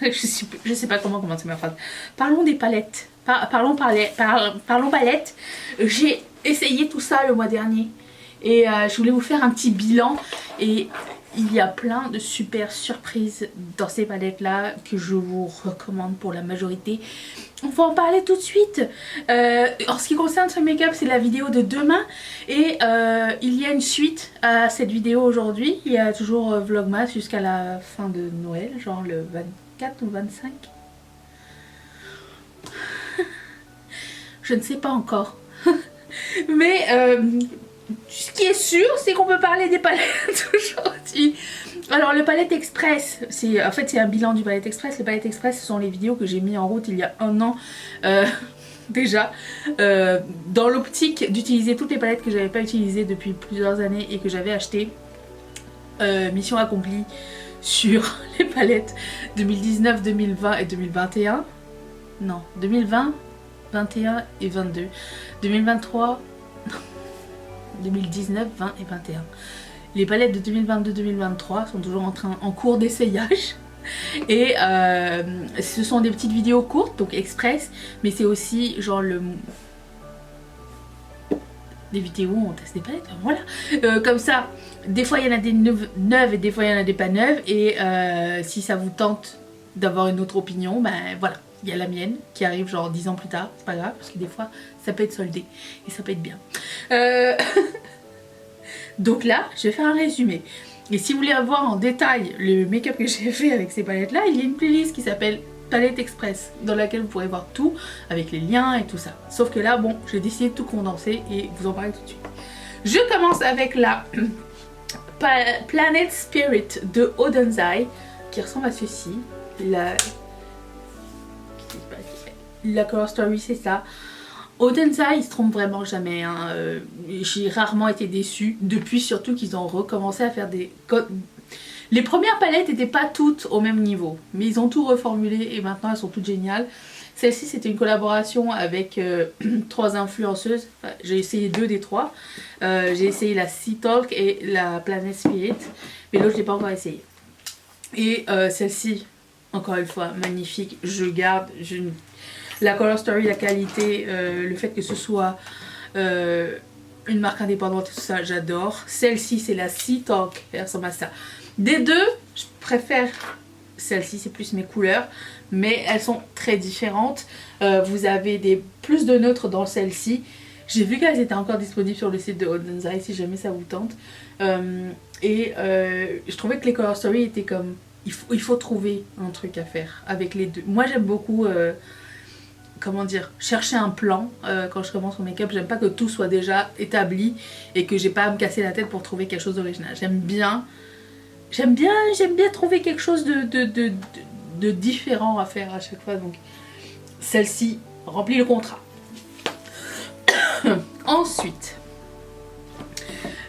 je sais pas comment commencer ma phrase. Parlons des palettes. Parlons palettes. J'ai essayé tout ça le mois dernier. Et je voulais vous faire un petit bilan. Et il y a plein de super surprises dans ces palettes là que je vous recommande pour la majorité. On va en parler tout de suite. En ce qui concerne ce make-up, c'est la vidéo de demain. Et il y a une suite à cette vidéo aujourd'hui. Il y a toujours Vlogmas jusqu'à la fin de Noël, genre le 24 ou 25. Je ne sais pas encore. Mais ce qui est sûr, c'est qu'on peut parler des palettes aujourd'hui. Alors le Palette Express, en fait c'est un bilan du Palette Express. Le Palette Express, ce sont les vidéos que j'ai mis en route il y a un an déjà, dans l'optique d'utiliser toutes les palettes que j'avais pas utilisées depuis plusieurs années et que j'avais achetées. Mission accomplie sur les palettes 2019, 2020 et 2021. Non, 2020, 21 et 22. 2023, 2019, 20 et 21. Les palettes de 2022-2023 sont toujours en cours d'essayage. Et ce sont des petites vidéos courtes, donc express, mais c'est aussi genre des vidéos où on teste des palettes, voilà. Comme ça, des fois il y en a des neuves et des fois il y en a des pas neuves. Et si ça vous tente d'avoir une autre opinion, ben voilà. Il y a la mienne qui arrive genre 10 ans plus tard, c'est pas grave, parce que des fois ça peut être soldé et ça peut être bien. Donc là, je vais faire un résumé. Et si vous voulez avoir en détail le make-up que j'ai fait avec ces palettes là, il y a une playlist qui s'appelle Palette Express, dans laquelle vous pourrez voir tout, avec les liens et tout ça. Sauf que là, bon, j'ai décidé de tout condenser et vous en parler tout de suite. Je commence avec la Planet Spirit de Odenzai, qui ressemble à ceci. La Color Story, c'est ça. Odenzai, ils se trompent vraiment jamais, hein. J'ai rarement été déçue, depuis surtout qu'ils ont recommencé à faire des... Les premières palettes n'étaient pas toutes au même niveau, mais ils ont tout reformulé et maintenant elles sont toutes géniales. Celle-ci, c'était une collaboration avec 3 influenceuses. Enfin, j'ai essayé 2 des 3. J'ai essayé la Sea Talk et la Planet Spirit, mais l'autre je l'ai pas encore essayé. Et celle-ci, encore une fois, magnifique. Je garde... La Color Story, la qualité, le fait que ce soit une marque indépendante et tout ça, j'adore. Celle-ci, c'est la Sea Talk, elle ressemble à ça. Des deux, je préfère celle-ci, c'est plus mes couleurs, mais elles sont très différentes. Vous avez plus de neutres dans celle-ci. J'ai vu qu'elles étaient encore disponibles sur le site de Odenzai, si jamais ça vous tente. Je trouvais que les Color Story étaient comme... Il faut trouver un truc à faire avec les deux. Moi, j'aime beaucoup... comment dire, chercher un plan quand je commence mon make-up. J'aime pas que tout soit déjà établi et que j'ai pas à me casser la tête pour trouver quelque chose d'original. J'aime bien trouver quelque chose de différent à faire à chaque fois. Donc celle-ci remplit le contrat. Ensuite,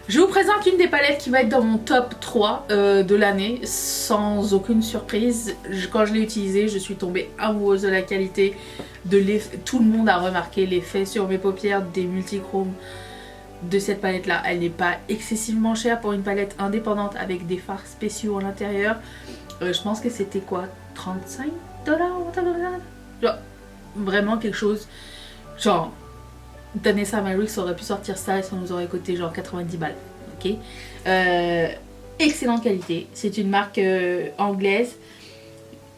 je vous présente une des palettes qui va être dans mon top 3 de l'année, sans aucune surprise. Quand je l'ai utilisée, je suis tombée amoureuse de la qualité, de l'effet. Tout le monde a remarqué l'effet sur mes paupières des multichromes de cette palette là. Elle n'est pas excessivement chère pour une palette indépendante avec des fards spéciaux à l'intérieur. Je pense que c'était quoi, 35 $? Genre, vraiment quelque chose, genre... Danessa Myricks aurait pu sortir ça et ça nous aurait coûté genre 90 balles. Ok, excellente qualité. C'est une marque anglaise.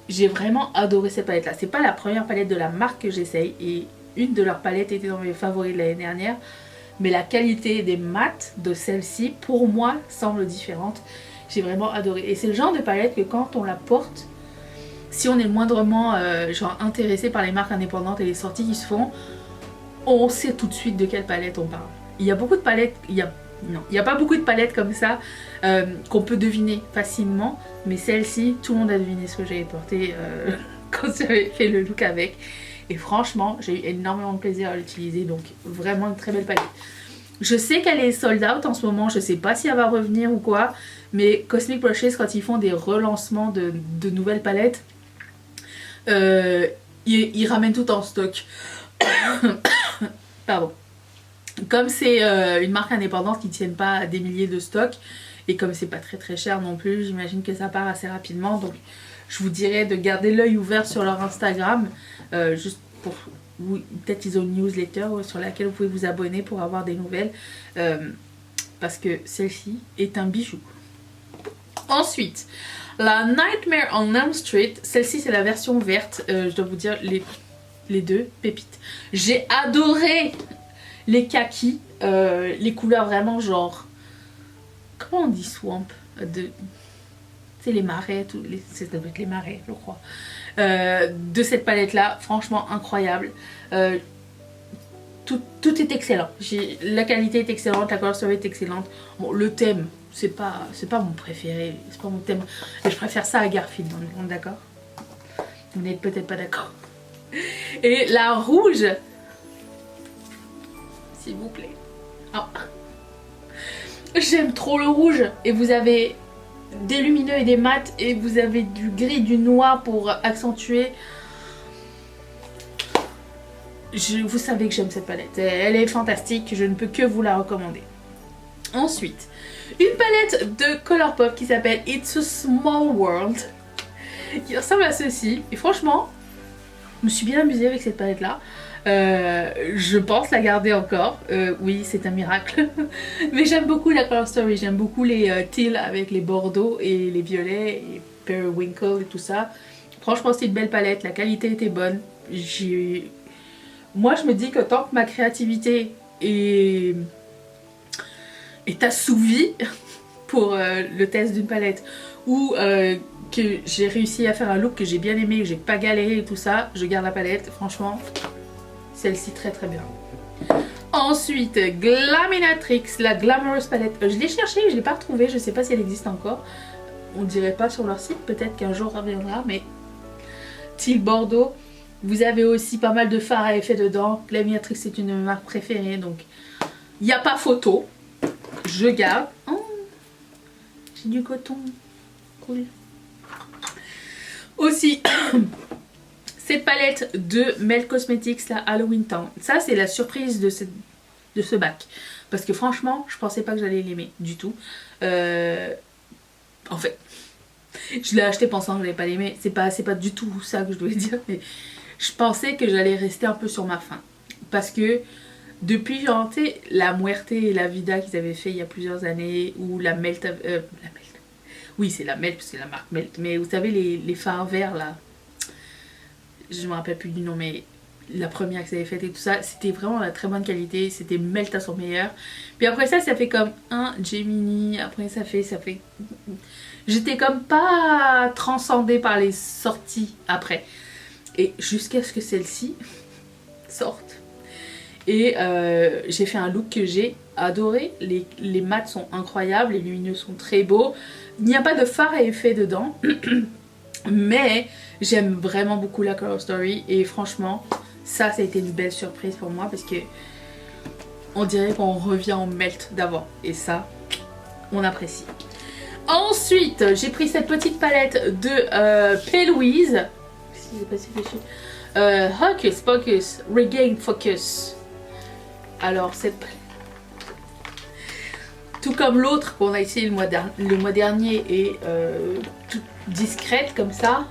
J'ai vraiment adoré cette palette là. C'est pas la première palette de la marque que j'essaye et une de leurs palettes était dans mes favoris de l'année dernière. Mais la qualité des mats de celle-ci pour moi semble différente. J'ai vraiment adoré. Et c'est le genre de palette que quand on la porte, si on est moindrement genre intéressé par les marques indépendantes et les sorties qui se font, on sait tout de suite de quelle palette on parle. Il y a beaucoup de palettes, il y a pas beaucoup de palettes comme ça qu'on peut deviner facilement, mais celle-ci, tout le monde a deviné ce que j'avais porté quand j'avais fait le look avec. Et franchement, j'ai eu énormément de plaisir à l'utiliser, donc vraiment une très belle palette. Je sais qu'elle est sold out en ce moment, je sais pas si elle va revenir ou quoi, mais Cosmic Brushes, quand ils font des relancements de nouvelles palettes, ils ramènent tout en stock. Pardon. Comme c'est une marque indépendante qui ne tienne pas à des milliers de stocks et comme c'est pas très cher non plus, j'imagine que ça part assez rapidement, donc je vous dirais de garder l'œil ouvert sur leur Instagram, juste pour... Peut-être ils ont une newsletter sur laquelle vous pouvez vous abonner pour avoir des nouvelles, parce que celle-ci est un bijou. Ensuite, la Nightmare on Elm Street, celle-ci c'est la version verte, je dois vous dire les deux pépites. J'ai adoré les kakis, les couleurs vraiment genre, comment on dit swamp, c'est les marais, ça doit être les marais je crois, de cette palette là, franchement incroyable. Tout est excellent, la qualité est excellente, la couleur est excellente. Bon, le thème c'est pas mon préféré, c'est pas mon thème, je préfère ça à Garfield, on est d'accord? Vous n'êtes peut-être pas d'accord. Et la rouge, s'il vous plaît. Oh. J'aime trop le rouge. Et vous avez des lumineux et des mats, et vous avez du gris, du noir pour accentuer. Vous savez que j'aime cette palette, elle est fantastique, je ne peux que vous la recommander. Ensuite, une palette de Colourpop qui s'appelle It's a Small World, qui ressemble à ceci. Et franchement, je me suis bien amusée avec cette palette là. Je pense la garder encore. Oui, c'est un miracle. Mais j'aime beaucoup la Color Story. J'aime beaucoup les teals avec les bordeaux et les violets et periwinkle et tout ça. Franchement, c'est une belle palette. La qualité était bonne. Moi, je me dis que tant que ma créativité est assouvie pour le test d'une palette, ou que j'ai réussi à faire un look que j'ai bien aimé, que j'ai pas galéré et tout ça, je garde la palette. Franchement, celle-ci très très bien. Ensuite, Glaminatrix, la Glamorous palette. Je l'ai cherchée, je l'ai pas retrouvée, je sais pas si elle existe encore. On dirait pas sur leur site, peut-être qu'un jour reviendra, mais teal bordeaux. Vous avez aussi pas mal de fards à effet dedans. Glaminatrix c'est une de mes marques préférées, donc il n'y a pas photo. Je garde. Oh, j'ai du coton. Cool. Aussi, cette palette de Melt Cosmetics, la Halloween Town. Ça, c'est la surprise de ce bac. Parce que franchement, je pensais pas que j'allais l'aimer du tout. En fait, je l'ai acheté pensant que je n'allais pas l'aimer. C'est pas du tout ça que je voulais dire. Mais je pensais que j'allais rester un peu sur ma faim. Parce que depuis, genre, tu sais, la Muerte et la Vida qu'ils avaient fait il y a plusieurs années, ou la Melt... oui, c'est la Melt, parce que c'est la marque Melt. Mais vous savez, les fards verts, là, je me rappelle plus du nom, mais la première que ça avait faite et tout ça, c'était vraiment la très bonne qualité. C'était Melt à son meilleur. Puis après ça fait comme un Gemini. Après ça fait... J'étais comme pas transcendée par les sorties après. Et jusqu'à ce que celle-ci sorte. Et j'ai fait un look que j'ai adoré. Les mats sont incroyables, les lumineux sont très beaux. Il n'y a pas de fard à effet dedans. Mais j'aime vraiment beaucoup la Color Story. Et franchement, ça a été une belle surprise pour moi. Parce que on dirait qu'on revient en melt d'avant. Et ça, on apprécie. Ensuite, j'ai pris cette petite palette de P. Louise. Hocus Pocus Regain Focus. Alors cette palette, tout comme l'autre qu'on a essayé le mois dernier, est toute discrète comme ça,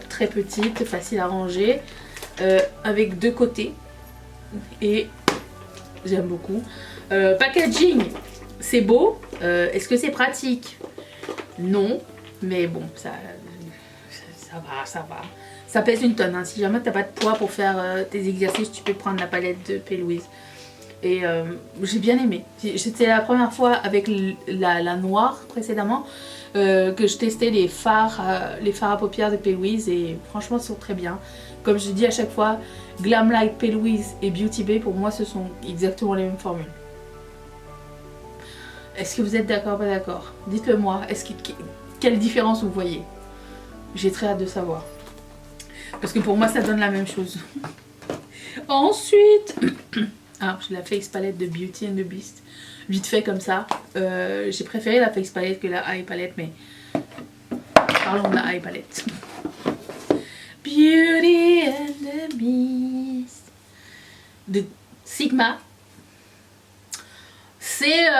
très petite, facile à ranger, avec deux côtés, et j'aime beaucoup. Packaging, c'est beau. Est-ce que c'est pratique? Non, mais bon, ça va. Ça pèse une tonne, hein. Si jamais t'as pas de poids pour faire tes exercices, tu peux prendre la palette de P. Louise. Et j'ai bien aimé. C'était la première fois avec la noire précédemment que je testais les fards à paupières de P. Louise, et franchement, ils sont très bien. Comme je dis à chaque fois, Glam Light, P. Louise et Beauty Bay, pour moi, ce sont exactement les mêmes formules. Est-ce que vous êtes d'accord ou pas d'accord? Dites-le moi. Quelle différence vous voyez? J'ai très hâte de savoir. Parce que pour moi, ça donne la même chose. Ensuite, j'ai la face palette de Beauty and the Beast. Vite fait comme ça. J'ai préféré la face palette que la eye palette, mais parlons de la eye palette. Beauty and the Beast de Sigma. C'était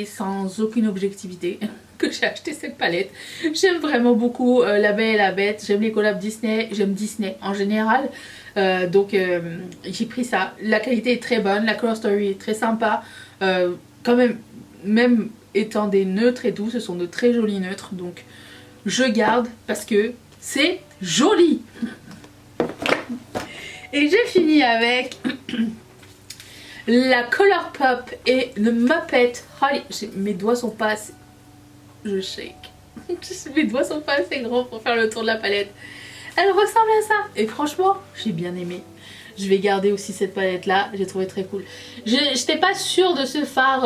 sans aucune objectivité. que j'ai acheté cette palette. J'aime vraiment beaucoup La Belle et la Bête. J'aime les collabs Disney. J'aime Disney en général. Donc j'ai pris ça. La qualité est très bonne. La color story est très sympa. Quand même étant des neutres et tout, ce sont de très jolis neutres. Donc je garde parce que c'est joli. Et je finis avec la Colourpop et le Muppet Holly. Mes doigts sont pas assez... Je shake. Mes doigts sont pas assez grands pour faire le tour de la palette. Elle ressemble à ça. Et franchement, j'ai bien aimé. Je vais garder aussi cette palette là. J'ai trouvé très cool. J'étais pas sûre de ce fard.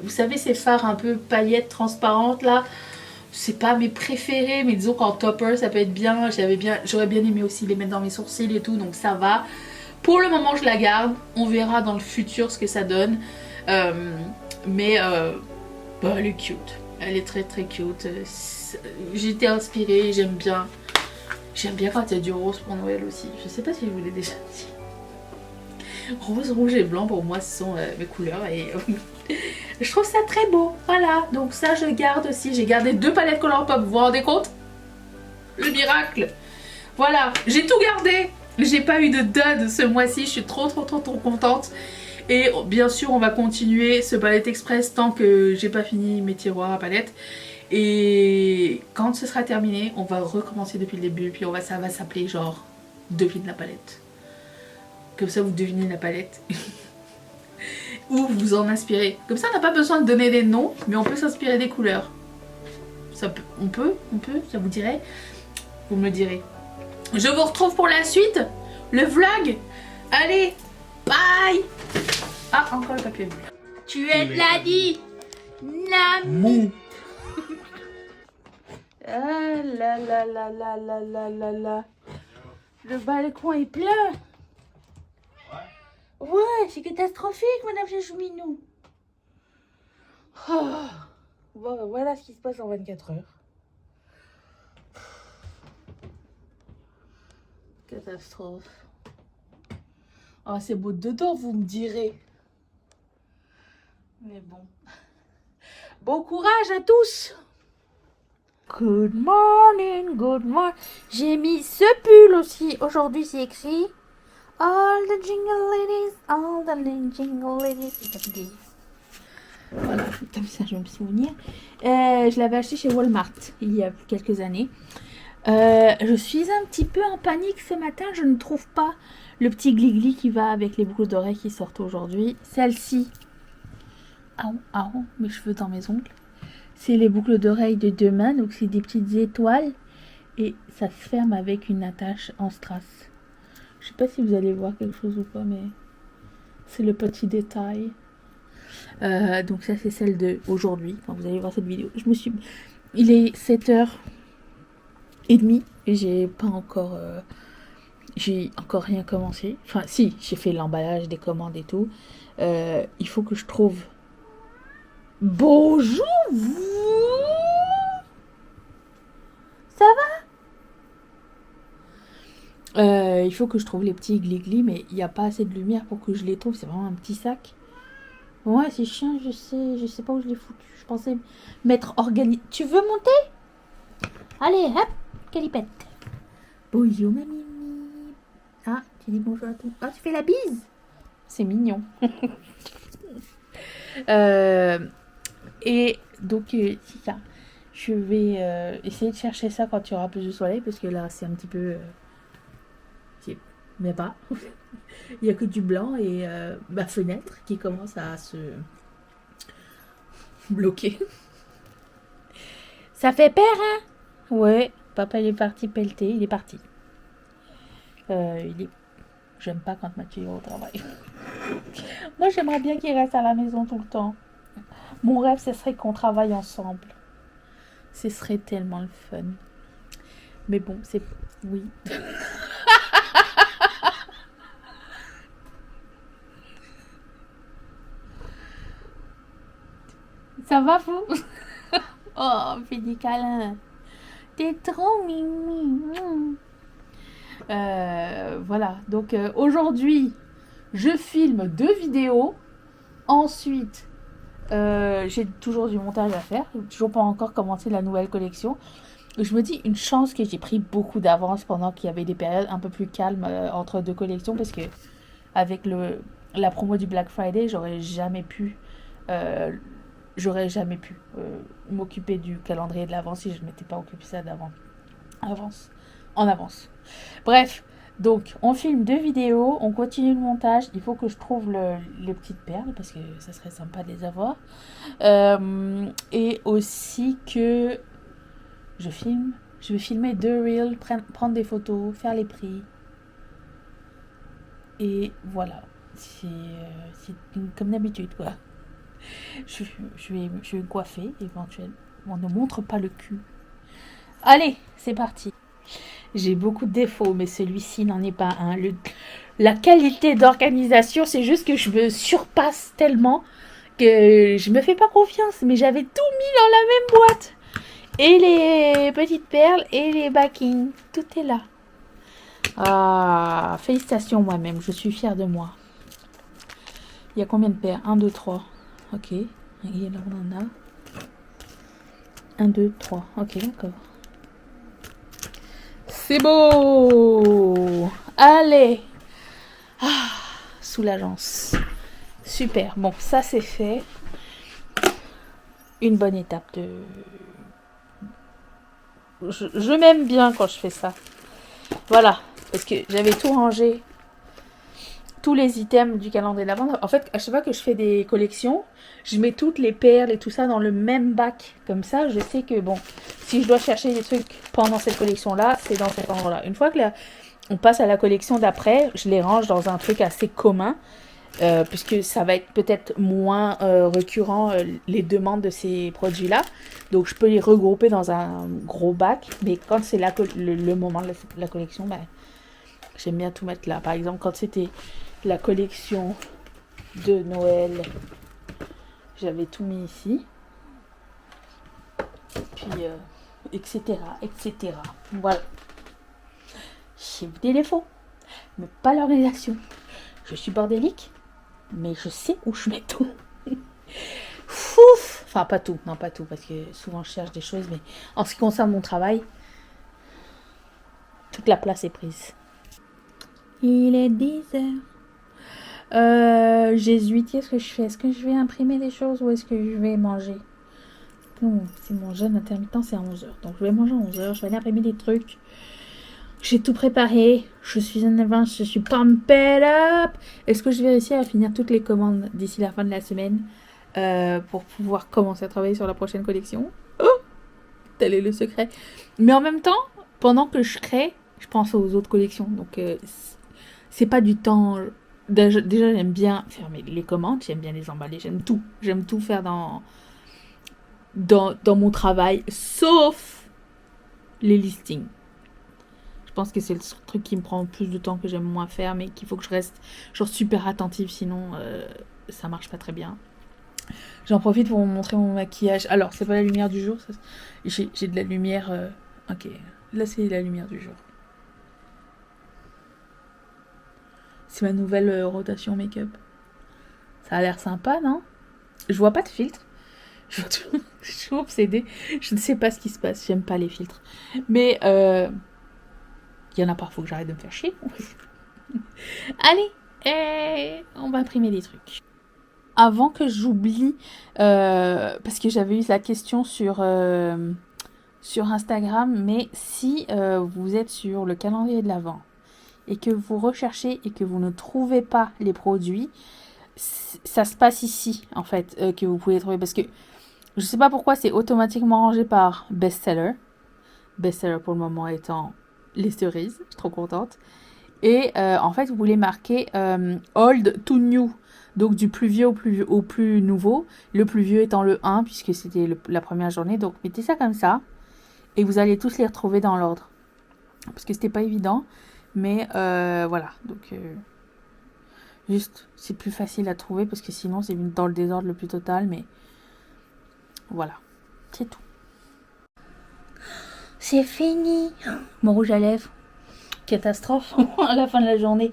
Vous savez, ces fards un peu paillettes transparentes là. C'est pas mes préférés, mais disons qu'en topper ça peut être bien. J'aurais bien aimé aussi les mettre dans mes sourcils et tout, donc ça va. Pour le moment je la garde, on verra dans le futur ce que ça donne. Bah, elle est cute, elle est très très cute. J'ai été inspirée, j'aime bien. J'aime bien quand il y a du rose pour Noël aussi. Je sais pas si je vous l'ai déjà dit. Rose, rouge et blanc pour moi ce sont mes couleurs et je trouve ça très beau. Voilà, donc ça je garde aussi. J'ai gardé 2 palettes Colourpop, vous vous rendez compte? Le miracle. Voilà, j'ai tout gardé. J'ai pas eu de dud ce mois-ci, je suis trop contente. Et bien sûr on va continuer ce Palette Express tant que j'ai pas fini mes tiroirs à palettes. Et quand ce sera terminé, on va recommencer depuis le début. Puis ça va s'appeler genre devine la palette. Comme ça vous devinez la palette. Ou vous en inspirez. Comme ça on n'a pas besoin de donner des noms, mais on peut s'inspirer des couleurs. On peut, ça vous dirait? Vous me le direz. Je vous retrouve pour la suite, le vlog. Allez, bye. Ah, encore le papier bleu. Tu es de la dit, Nami. Ah là là là là là là là là. Le balcon est plein. Ouais, c'est catastrophique, Madame Chachouminou. Oh. Bon, voilà ce qui se passe en 24 heures. Catastrophe. Oh, c'est beau dedans, vous me direz. Mais bon. Bon courage à tous. Good morning, good morning. J'ai mis ce pull aussi. Aujourd'hui, c'est écrit All the jingle ladies, all the jingle ladies. Voilà, comme ça je vais me souvenir. Je l'avais acheté chez Walmart il y a quelques années. Je suis un petit peu en panique ce matin. Je ne trouve pas le petit glis-glis qui va avec les boucles d'oreilles qui sortent aujourd'hui. Celle-ci. Mes cheveux dans mes ongles. C'est les boucles d'oreilles de 2 mains. Donc c'est des petites étoiles. Et ça se ferme avec une attache en strass. Je sais pas si vous allez voir quelque chose ou pas, mais c'est le petit détail. Donc ça c'est celle de aujourd'hui. Quand vous allez voir cette vidéo, il est 7h30 et j'ai encore rien commencé. Enfin si, j'ai fait l'emballage des commandes et tout. Il faut que je trouve. Bonjour vous. Ça va? Il faut que je trouve les petits glis-glis, mais il n'y a pas assez de lumière pour que je les trouve. C'est vraiment un petit sac. Ouais, c'est chiant, je sais pas où je l'ai foutu. Je pensais mettre organisé. Tu veux monter? Allez, hop, calipette. Bonjour, ma mimi. Ah, tu dis bonjour à tout. Ah, tu fais la bise. C'est mignon. Et donc, c'est ça. Je vais essayer de chercher ça quand il y aura plus de soleil, parce que là, c'est un petit peu... mais pas. Il n'y a que du blanc et ma fenêtre qui commence à se bloquer. Ça fait peur, hein? Ouais, papa il est parti pelleter, il est parti. J'aime pas quand Mathieu est au travail. Moi j'aimerais bien qu'il reste à la maison tout le temps. Mon rêve ce serait qu'on travaille ensemble. Ce serait tellement le fun. Mais bon, c'est... Oui. Ça va, vous? Oh, fais des câlins. T'es trop mimi. Voilà, donc aujourd'hui, je filme 2 vidéos. Ensuite, J'ai toujours du montage à faire. J'ai toujours pas encore commencé la nouvelle collection. Je me dis une chance que j'ai pris beaucoup d'avance pendant qu'il y avait des périodes un peu plus calmes entre deux collections parce que avec la promo du Black Friday, euh, j'aurais jamais pu m'occuper du calendrier de l'avant si je ne m'étais pas occupé ça en avance. Bref, donc on filme 2 vidéos, on continue le montage. Il faut que je trouve les petites perles parce que ça serait sympa de les avoir. Et aussi que je filme. Je vais filmer 2 reels, prendre des photos, faire les prix. Et voilà. C'est comme d'habitude, quoi. Je vais me coiffer éventuellement. On ne montre pas le cul. Allez, c'est parti. J'ai beaucoup de défauts, mais celui-ci n'en est pas un. La qualité d'organisation, c'est juste que je me surpasse tellement que je me fais pas confiance. Mais j'avais tout mis dans la même boîte. Et les petites perles et les backings. Tout est là. Ah, félicitations moi-même. Je suis fière de moi. Il y a combien de paires? 1, 2, 3. Ok. Et là, on en a 1, 2, 3. Ok, d'accord. C'est beau. Allez. Ah, soulageance. Super. Bon, ça c'est fait. Une bonne étape de... Je m'aime bien quand je fais ça. Voilà. Parce que j'avais tout rangé. Tous les items du calendrier de l'Avent. En fait, à chaque fois que je fais des collections, je mets toutes les perles et tout ça dans le même bac. Comme ça, je sais que, bon, si je dois chercher des trucs pendant cette collection-là, c'est dans cet endroit-là. Une fois que on passe à la collection d'après, je les range dans un truc assez commun. Puisque ça va être peut-être moins récurrent les demandes de ces produits-là. Donc, je peux les regrouper dans un gros bac. Mais quand c'est le moment de la collection, ben, j'aime bien tout mettre là. Par exemple, quand c'était la collection de Noël, j'avais tout mis ici. Puis, etc., etc. Voilà. J'ai des défauts, mais pas l'organisation. Je suis bordélique, mais je sais où je mets tout. Fouf. Enfin, pas tout. Non, pas tout, parce que souvent je cherche des choses, mais en ce qui concerne mon travail, toute la place est prise. Il est 10h. J'hésite, qu'est-ce que je fais? Est-ce que je vais imprimer des choses ou est-ce que je vais manger? Non, c'est mon jeûne intermittent, c'est à 11h. Donc je vais manger à 11h, je vais aller imprimer des trucs. J'ai tout préparé, je suis en avance, je suis pumped up. Est-ce que je vais réussir à finir toutes les commandes d'ici la fin de la semaine pour pouvoir commencer à travailler sur la prochaine collection? Oh, tel est le secret. Mais en même temps, pendant que je crée, je pense aux autres collections. Donc c'est pas du temps... Déjà, j'aime bien faire les commandes, j'aime bien les emballer, j'aime tout. J'aime tout faire dans mon travail, sauf les listings. Je pense que c'est le truc qui me prend plus de temps, que j'aime moins faire, mais qu'il faut que je reste genre super attentive, sinon ça marche pas très bien. J'en profite pour vous montrer mon maquillage. Alors, c'est pas la lumière du jour, j'ai de la lumière... Ok, là c'est la lumière du jour. C'est ma nouvelle rotation make-up. Ça a l'air sympa, non? Je vois pas de filtre. Je suis obsédée. Je ne sais pas ce qui se passe. J'aime pas les filtres. Mais il y en a parfois que j'arrête de me faire chier. Allez, on va imprimer des trucs. Avant que j'oublie, parce que j'avais eu la question sur Instagram, mais si vous êtes sur le calendrier de l'Avent et que vous recherchez et que vous ne trouvez pas les produits, ça se passe ici, en fait, que vous pouvez trouver. Parce que je ne sais pas pourquoi c'est automatiquement rangé par best-seller. Best-seller pour le moment étant les cerises. Je suis trop contente. Et en fait, vous voulez marquer old to new. Donc du plus vieux au plus nouveau. Le plus vieux étant le 1, puisque c'était la première journée. Donc mettez ça comme ça. Et vous allez tous les retrouver dans l'ordre. Parce que c'était pas évident. Mais voilà. Donc juste, c'est plus facile à trouver. Parce que sinon, c'est dans le désordre le plus total. Mais voilà. C'est tout. C'est fini. Mon rouge à lèvres. Catastrophe à la fin de la journée.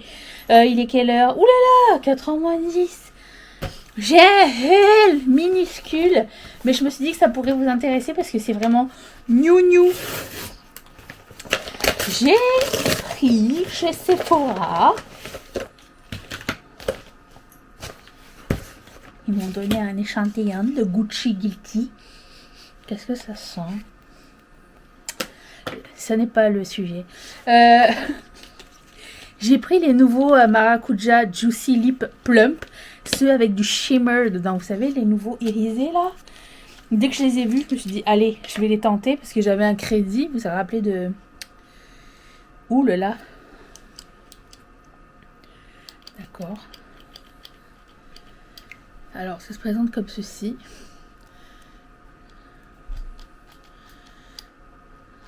Il est quelle heure? Ouh là là, 4h moins 10. J'ai un haul minuscule, mais je me suis dit que ça pourrait vous intéresser parce que c'est vraiment new. J'ai pris chez Sephora. Ils m'ont donné un échantillon de Gucci Guilty. Qu'est-ce que ça sent? Ce n'est pas le sujet. J'ai pris les nouveaux Maracuja Juicy Lip Plump. Ceux avec du shimmer dedans. Vous savez, les nouveaux irisés là. Dès que je les ai vus, je me suis dit, allez, je vais les tenter. Parce que j'avais un crédit. Vous vous rappelez de... Ouh là là. D'accord. Alors, ça se présente comme ceci.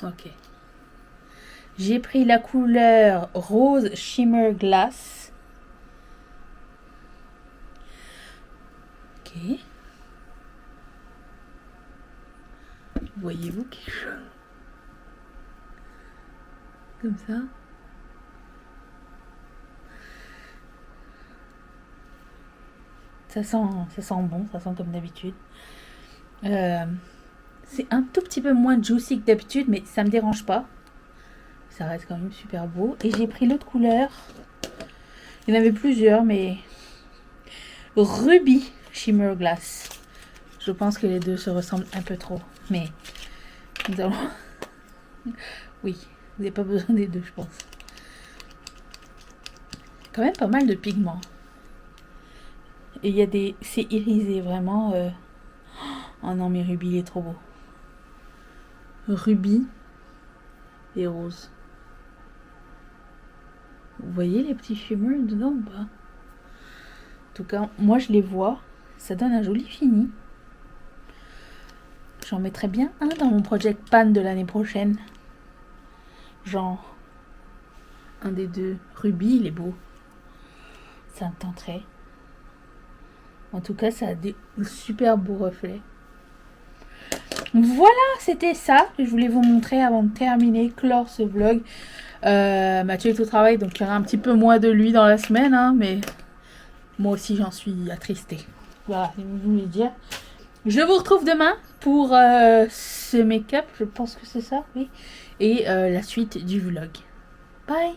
Ok. J'ai pris la couleur rose shimmer glass. Ok. Voyez-vous quelque chose? Comme ça. Ça sent bon, ça sent comme d'habitude. C'est un tout petit peu moins juicy que d'habitude, mais ça me dérange pas. Ça reste quand même super beau. Et j'ai pris l'autre couleur. Il y en avait plusieurs, mais... Ruby Shimmer Glass. Je pense que les deux se ressemblent un peu trop. Mais nous allons... Oui, vous n'avez pas besoin des deux, je pense. Quand même pas mal de pigments. Et il y a des... C'est irisé, vraiment. Oh non, mais Ruby, il est trop beau. Ruby et rose. Vous voyez les petits shimmers dedans ou pas? En tout cas, moi je les vois. Ça donne un joli fini. J'en mettrai bien un dans mon Project Pan de l'année prochaine. Genre, un des deux. Ruby, il est beau. Ça me tenterait. En tout cas, ça a des super beaux reflets. Voilà, c'était ça que je voulais vous montrer avant de terminer, clore ce vlog. Mathieu est au travail, donc il y aura un petit peu moins de lui dans la semaine, hein, mais moi aussi j'en suis attristée. Voilà, je voulais dire. Je vous retrouve demain pour ce make-up, je pense que c'est ça, oui. Et la suite du vlog. Bye!